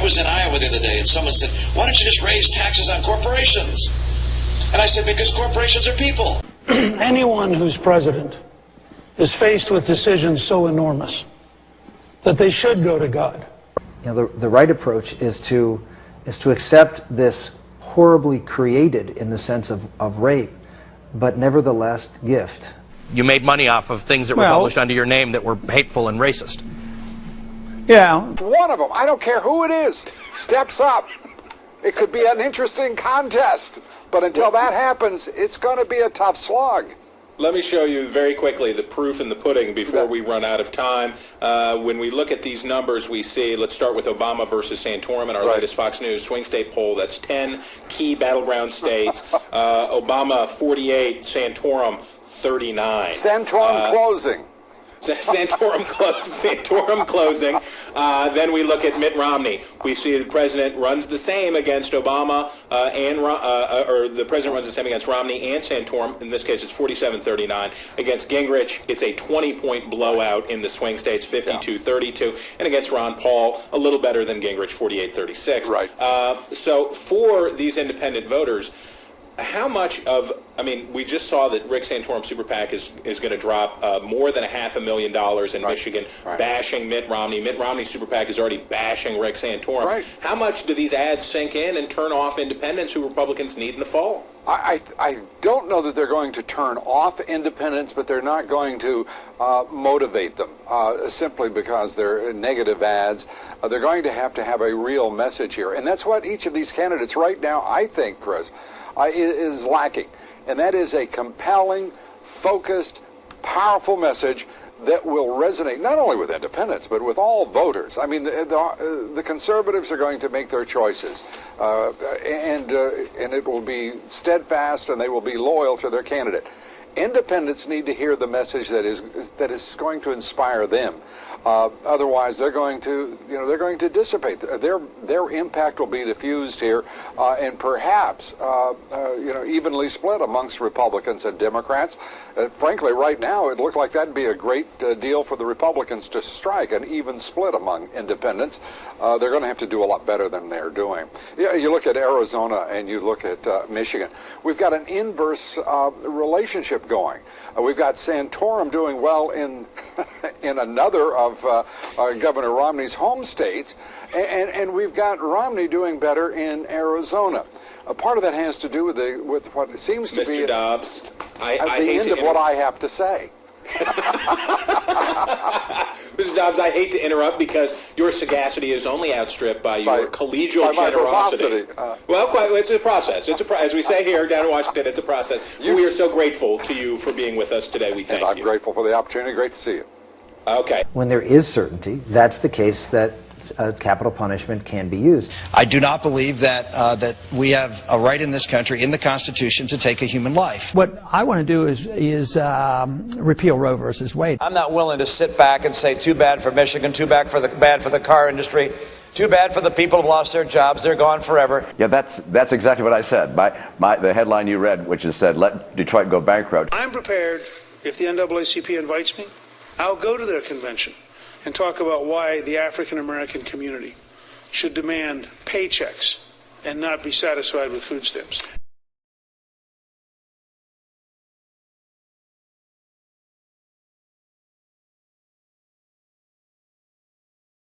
was in Iowa the other day, and someone said, why don't you just raise taxes on corporations? And I said, because corporations are people. Anyone who's president is faced with decisions so enormous that they should go to God. You know, the right approach is to accept this horribly created, in the sense of rape, but nevertheless gift. You made money off of things that were published under your name that were hateful and racist. Yeah. One of them, I don't care who it is, steps up. It could be an interesting contest, but until that happens, it's going to be a tough slog. Let me show you very quickly the proof in the pudding before we run out of time. When we look at these numbers, we see, let's start with Obama versus Santorum in our latest Fox News swing state poll. That's 10 key battleground states. Obama 48, Santorum 39. Santorum closing. Santorum closing. Then we look at Mitt Romney. We see the president runs the same against Obama, or the president runs the same against Romney and Santorum. In this case, it's 47-39. Against Gingrich, it's a 20-point blowout in the swing states, 52-32. And against Ron Paul, a little better than Gingrich, 48-36. Right. So for these independent voters, how much of, I mean, we just saw that Rick Santorum Super PAC is going to drop more than $500,000 in Michigan, bashing Mitt Romney. Mitt Romney's Super PAC is already bashing Rick Santorum. How much do these ads sink in and turn off independents who Republicans need in the fall? I don't know that they're going to turn off independents, but they're not going to motivate them simply because they're negative ads. They're going to have a real message here. And that's what each of these candidates right now, I think, Chris, is lacking. And that is a compelling, focused, powerful message that will resonate not only with independents, but with all voters. I mean, the conservatives are going to make their choices, and it will be steadfast, and they will be loyal to their candidate. Independents need to hear the message that is going to inspire them. Otherwise, they're going to dissipate. Their impact will be diffused here, and perhaps evenly split amongst Republicans and Democrats. Frankly, right now, it looked like that'd be a great deal for the Republicans to strike, an even split among independents. They're going to have to do a lot better than they're doing. You look at Arizona and you look at Michigan. We've got an inverse relationship going. We've got Santorum doing well in another of Governor Romney's home states, and we've got Romney doing better in Arizona. Part of that has to do with what seems to be Mr. Dobbs, at the end of what I have to say. Mr. Dobbs, I hate to interrupt because your sagacity is only outstripped by your collegial generosity. Well, it's a process. As we say here down in Washington, it's a process. We are so grateful to you for being with us today. We thank you. I'm grateful for the opportunity. Great to see you. Okay. When there is certainty, that's the case that capital punishment can be used. I do not believe that we have a right in this country, in the Constitution, to take a human life. What I want to do is repeal Roe versus Wade. I'm not willing to sit back and say, too bad for Michigan, too bad for the car industry, too bad for the people who've lost their jobs, they're gone forever. Yeah, that's exactly what I said. The headline you read, which is said, let Detroit go bankrupt. I'm prepared, if the NAACP invites me, I'll go to their convention and talk about why the African American community should demand paychecks and not be satisfied with food stamps.